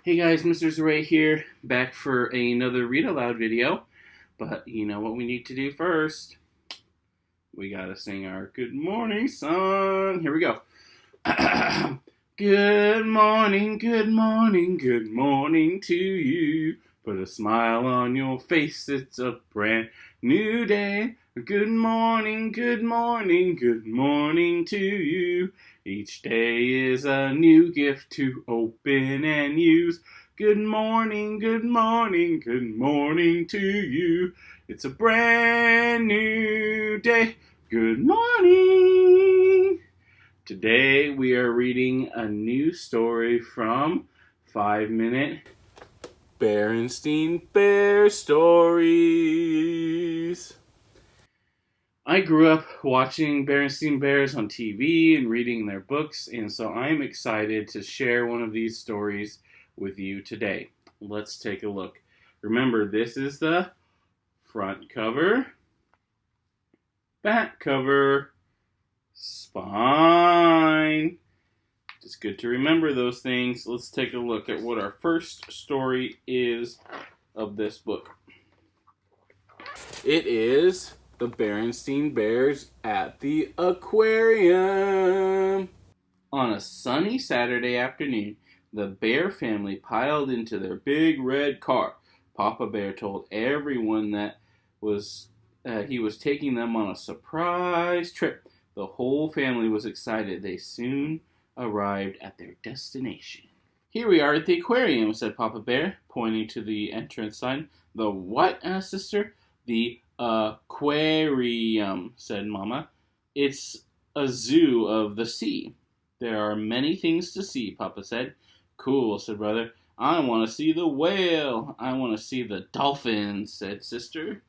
Hey guys, Mr. Zuray here, back for another read aloud video. But you know what we need to do first? We gotta sing our good morning song. Here we go. Good morning, good morning, good morning to you. Put a smile on your face, it's a brand new day. Good morning, good morning, good morning to you. Each day is a new gift to open and use. Good morning, good morning, good morning to you. It's a brand new day. Good morning. Today we are reading a new story from 5-Minute Berenstein Bears stories. I grew up watching Berenstein Bears on TV and reading their books, and so I'm excited to share one of these stories with you today. Let's take a look. Remember, this is the front cover, back cover, spine. It's good to remember those things. Let's take a look at what our first story is of this book. It is the Berenstein Bears at the Aquarium. On a sunny Saturday afternoon, the Bear family piled into their big red car. Papa Bear told everyone that he was taking them on a surprise trip. The whole family was excited. They soon arrived at their destination. Here we are at the aquarium, said Papa Bear, pointing to the entrance sign. The what? Asked Sister. The aquarium, said Mama. It's a zoo of the sea. There are many things to see, Papa said. Cool, said Brother. I want to see the whale. I want to see the dolphins, said Sister.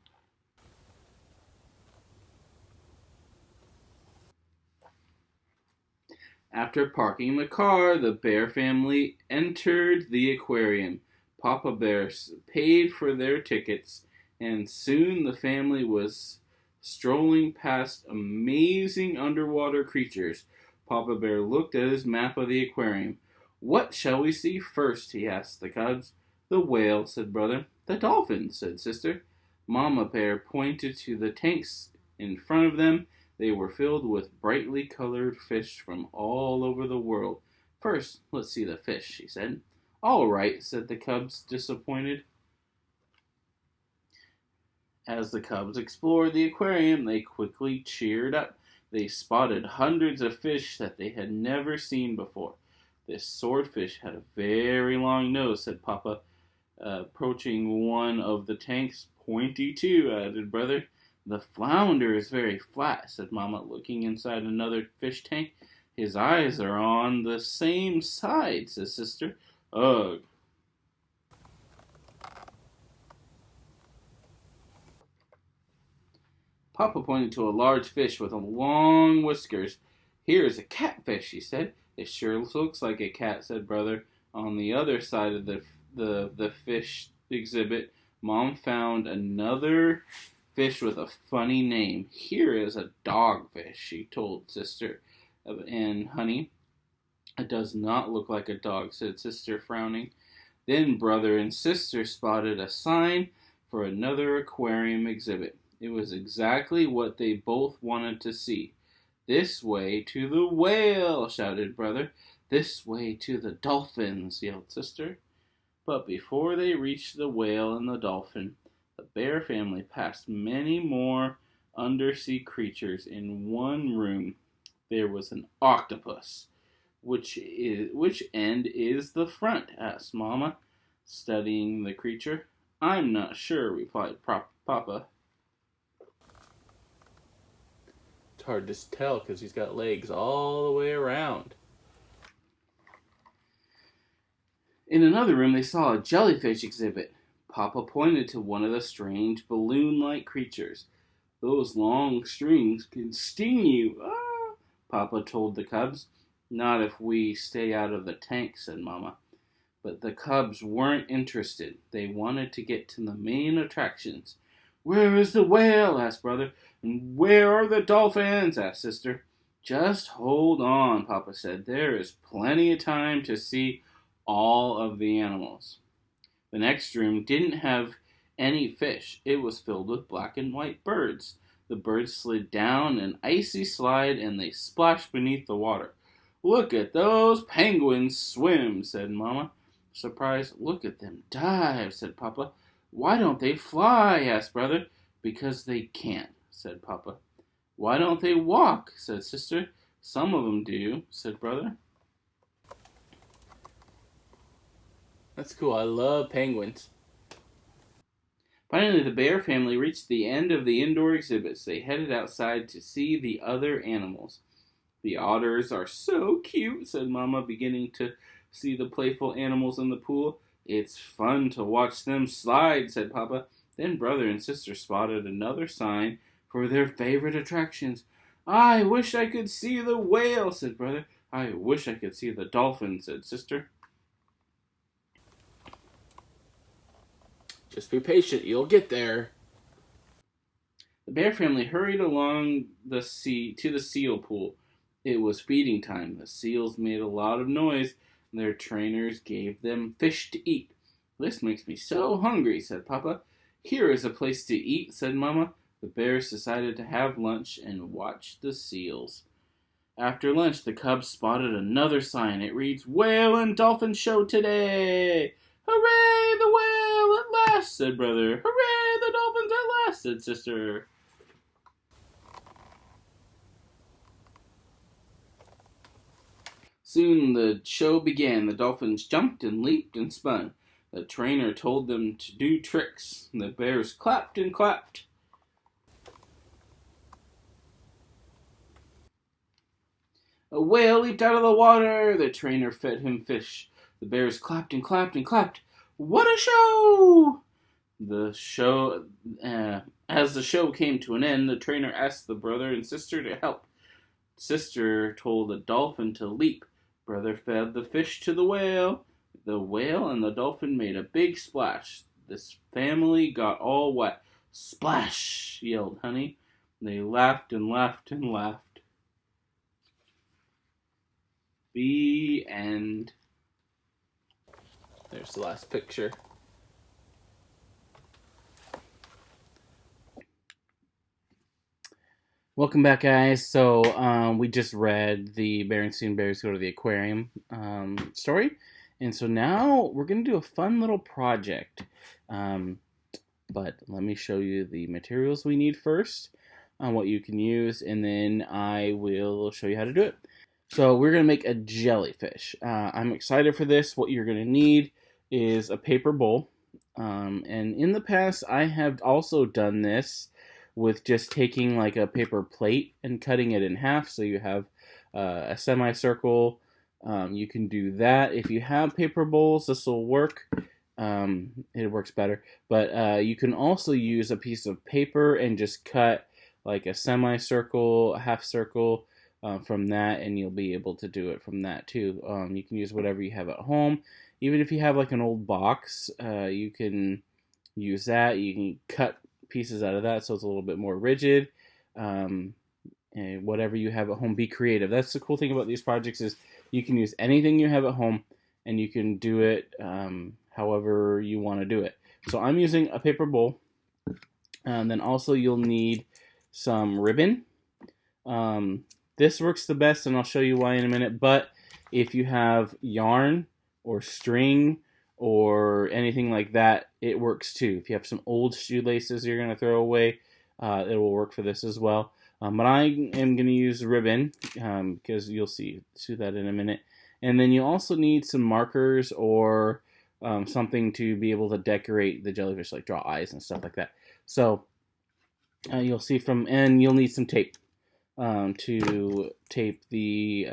After parking the car, the Bear family entered the aquarium. Papa Bear paid for their tickets, and soon the family was strolling past amazing underwater creatures. Papa Bear looked at his map of the aquarium. What shall we see first? He asked the cubs. The whale, said Brother. The dolphins, said Sister. Mama Bear pointed to the tanks in front of them. They were filled with brightly colored fish from all over the world. First, let's see the fish, she said. All right, said the cubs, disappointed. As the cubs explored the aquarium, they quickly cheered up. They spotted hundreds of fish that they had never seen before. This swordfish had a very long nose, said Papa, approaching one of the tanks. Pointy too, added Brother. The flounder is very flat, said Mama, looking inside another fish tank. His eyes are on the same side, said Sister. Ugh. Papa pointed to a large fish with long whiskers. Here is a catfish, he said. It sure looks like a cat, said Brother. On the other side of the fish exhibit, Mom found another fish with a funny name. Here is a dogfish, she told Sister. And honey, it does not look like a dog, said Sister, frowning. Then Brother and Sister spotted a sign for another aquarium exhibit. It was exactly what they both wanted to see. This way to the whale, shouted Brother. This way to the dolphins, yelled Sister. But before they reached the whale and the dolphin, the Bear family passed many more undersea creatures. In one room, there was an octopus. Which end is the front? Asked Mama, studying the creature. I'm not sure, replied Papa. It's hard to tell because he's got legs all the way around. In another room, they saw a jellyfish exhibit. Papa pointed to one of the strange balloon-like creatures. Those long strings can sting you. Ah, Papa told the cubs. Not if we stay out of the tank, said Mama. But the cubs weren't interested. They wanted to get to the main attractions. Where is the whale? Asked Brother. And where are the dolphins? Asked Sister. Just hold on, Papa said. There is plenty of time to see all of the animals. The next room didn't have any fish. It was filled with black and white birds. The birds slid down an icy slide and they splashed beneath the water. "Look at those penguins swim," said Mama. Surprised, "Look at them dive," said Papa. "Why don't they fly?" asked Brother. "Because they can't," said Papa. "Why don't they walk?" said Sister. "Some of them do," said Brother. That's cool. I love penguins. Finally, the bear family reached the end of the indoor exhibits. They headed outside to see the other animals. "The otters are so cute," said Mama, beginning to see the playful animals in the pool. "It's fun to watch them slide," said Papa. Then Brother and Sister spotted another sign for their favorite attractions. "I wish I could see the whale," said Brother. "I wish I could see the dolphin," said Sister. Just be patient, you'll get there. The bear family hurried along the sea to the seal pool. It was feeding time. The seals made a lot of noise. Their trainers gave them fish to eat. "This makes me so hungry," said Papa. "Here is a place to eat," said Mama. The bears decided to have lunch and watch the seals. After lunch, the cubs spotted another sign. It reads, "Whale and Dolphin Show today." "Hooray, the whale at last," said Brother. "Hooray, the dolphins at last," said Sister. Soon the show began. The dolphins jumped and leaped and spun. The trainer told them to do tricks. The bears clapped and clapped. A whale leaped out of the water. The trainer fed him fish. The bears clapped and clapped and clapped. "What a show!" As the show came to an end, the trainer asked the brother and sister to help. Sister told the dolphin to leap. Brother fed the fish to the whale. The whale and the dolphin made a big splash. This family got all wet. "Splash!" yelled Honey. They laughed and laughed and laughed. The end. There's the last picture. Welcome back, guys. So we just read the Berenstein Bears Go to the Aquarium story. And so now we're going to do a fun little project. But let me show you the materials we need first, what you can use, and then I will show you how to do it. So we're going to make a jellyfish. I'm excited for this. What you're going to need is a paper bowl. And in the past, I have also done this with just taking like a paper plate and cutting it in half so you have a semicircle. You can do that. If you have paper bowls, this will work. It works better. But you can also use a piece of paper and just cut like a semicircle, a half circle from that, and you'll be able to do it from that too. You can use whatever you have at home. Even if you have like an old box, you can use that. You can cut pieces out of that so it's a little bit more rigid. And whatever you have at home, be creative. That's the cool thing about these projects is you can use anything you have at home and you can do it however you want to do it. So I'm using a paper bowl. And then also you'll need some ribbon. This works the best, and I'll show you why in a minute. But if you have yarn or string or anything like that, it works too. If you have some old shoelaces you're going to throw away, it will work for this as well. But I am going to use ribbon because you'll see that in a minute. And then you also need some markers or something to be able to decorate the jellyfish, like draw eyes and stuff like that. So you'll see and you'll need some tape to tape the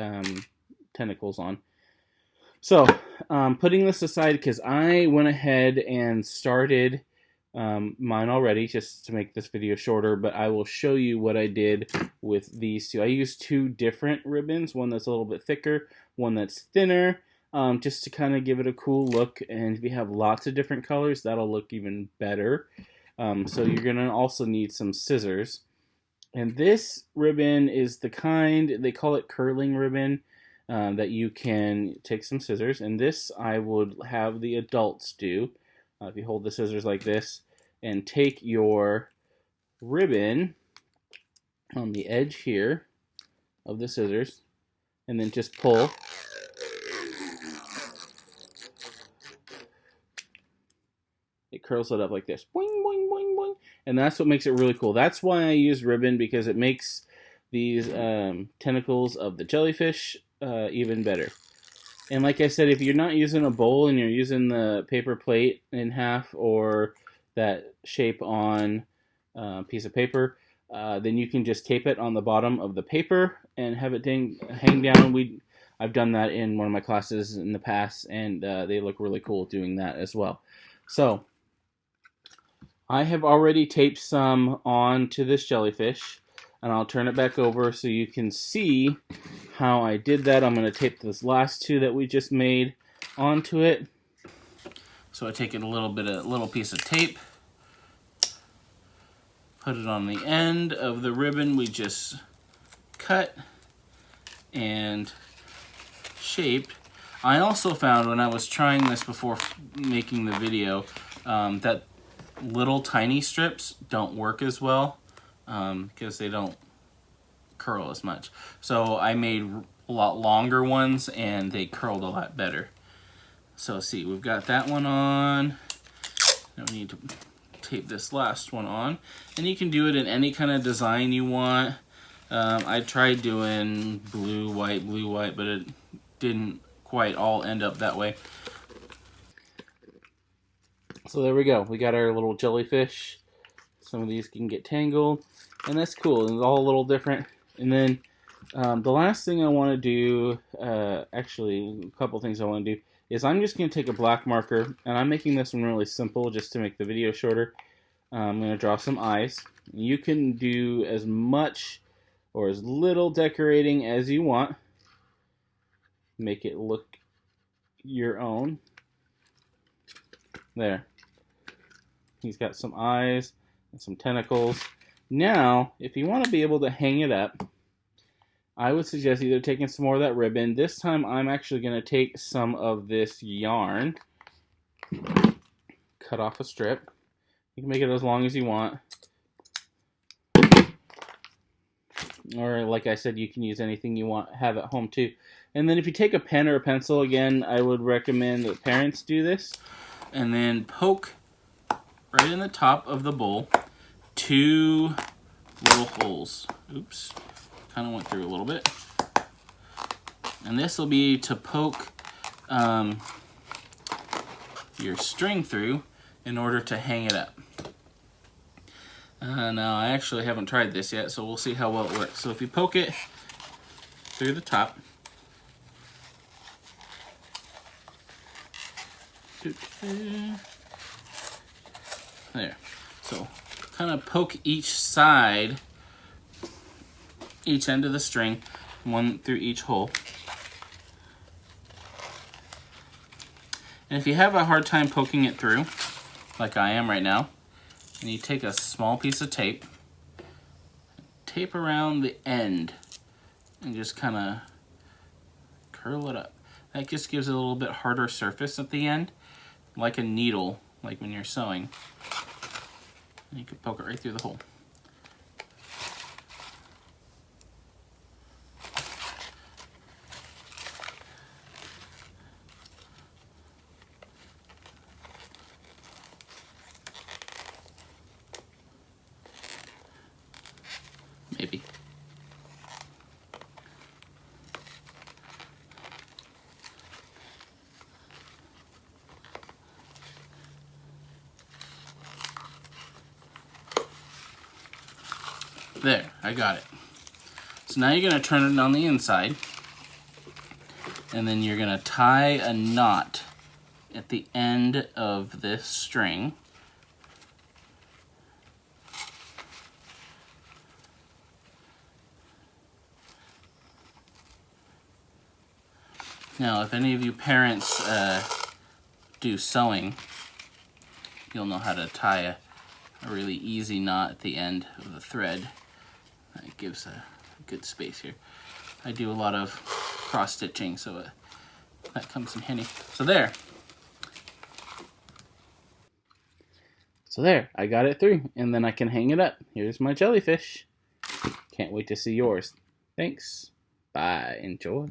tentacles on. So putting this aside, because I went ahead and started mine already just to make this video shorter, but I will show you what I did with these two. I used two different ribbons, one that's a little bit thicker, one that's thinner, just to kind of give it a cool look. And if you have lots of different colors, that'll look even better. So you're going to also need some scissors. And this ribbon is the kind, they call it curling ribbon. that you can take some scissors, and this I would have the adults do. If you hold the scissors like this and take your ribbon on the edge here of the scissors and then just pull. It curls it up like this. Boing, boing, boing, boing. And that's what makes it really cool. That's why I use ribbon, because it makes these tentacles of the jellyfish even better. And like I said, if you're not using a bowl and you're using the paper plate in half or that shape on a piece of paper, then you can just tape it on the bottom of the paper and have it hang down. I've done that in one of my classes in the past, and they look really cool doing that as well. So I have already taped some onto this jellyfish, and I'll turn it back over so you can see how I did that. I'm going to tape this last two that we just made onto it. So I take a little piece of tape, put it on the end of the ribbon we just cut and shaped. I also found when I was trying this before making the video that little tiny strips don't work as well because they don't curl as much. So I made a lot longer ones and they curled a lot better. So see, we've got that one on. Now we need to tape this last one on. And you can do it in any kind of design you want. I tried doing blue, white, but it didn't quite all end up that way. So there we go. We got our little jellyfish. Some of these can get tangled, and that's cool. And it's all a little different. And then the last thing I want to do, actually a couple things I want to do, is I'm just going to take a black marker, and I'm making this one really simple just to make the video shorter. I'm going to draw some eyes. You can do as much or as little decorating as you want. Make it look your own. There. He's got some eyes and some tentacles. Now, if you want to be able to hang it up, I would suggest either taking some more of that ribbon. This time I'm actually going to take some of this yarn, cut off a strip. You can make it as long as you want. Or like I said, you can use anything you want have at home too. And then if you take a pen or a pencil, again, I would recommend that parents do this. And then poke right in the top of the bowl 2 little holes. Oops, kind of went through a little bit. And this will be to poke your string through in order to hang it up. Now I actually haven't tried this yet, so we'll see how well it works. So if you poke it through the top, there. So kind of poke each side, each end of the string, one through each hole. And if you have a hard time poking it through, like I am right now, and you take a small piece of tape, tape around the end, and just kind of curl it up. That just gives it a little bit harder surface at the end, like a needle, like when you're sewing. And you can poke it right through the hole. Maybe. There, I got it. So now you're going to turn it on the inside, and then you're going to tie a knot at the end of this string. Now, if any of you parents do sewing, you'll know how to tie a really easy knot at the end of the thread. It gives a good space here. I do a lot of cross stitching, so that comes in handy. So there. I got it through, and then I can hang it up. Here's my jellyfish. Can't wait to see yours. Thanks. Bye. Enjoy.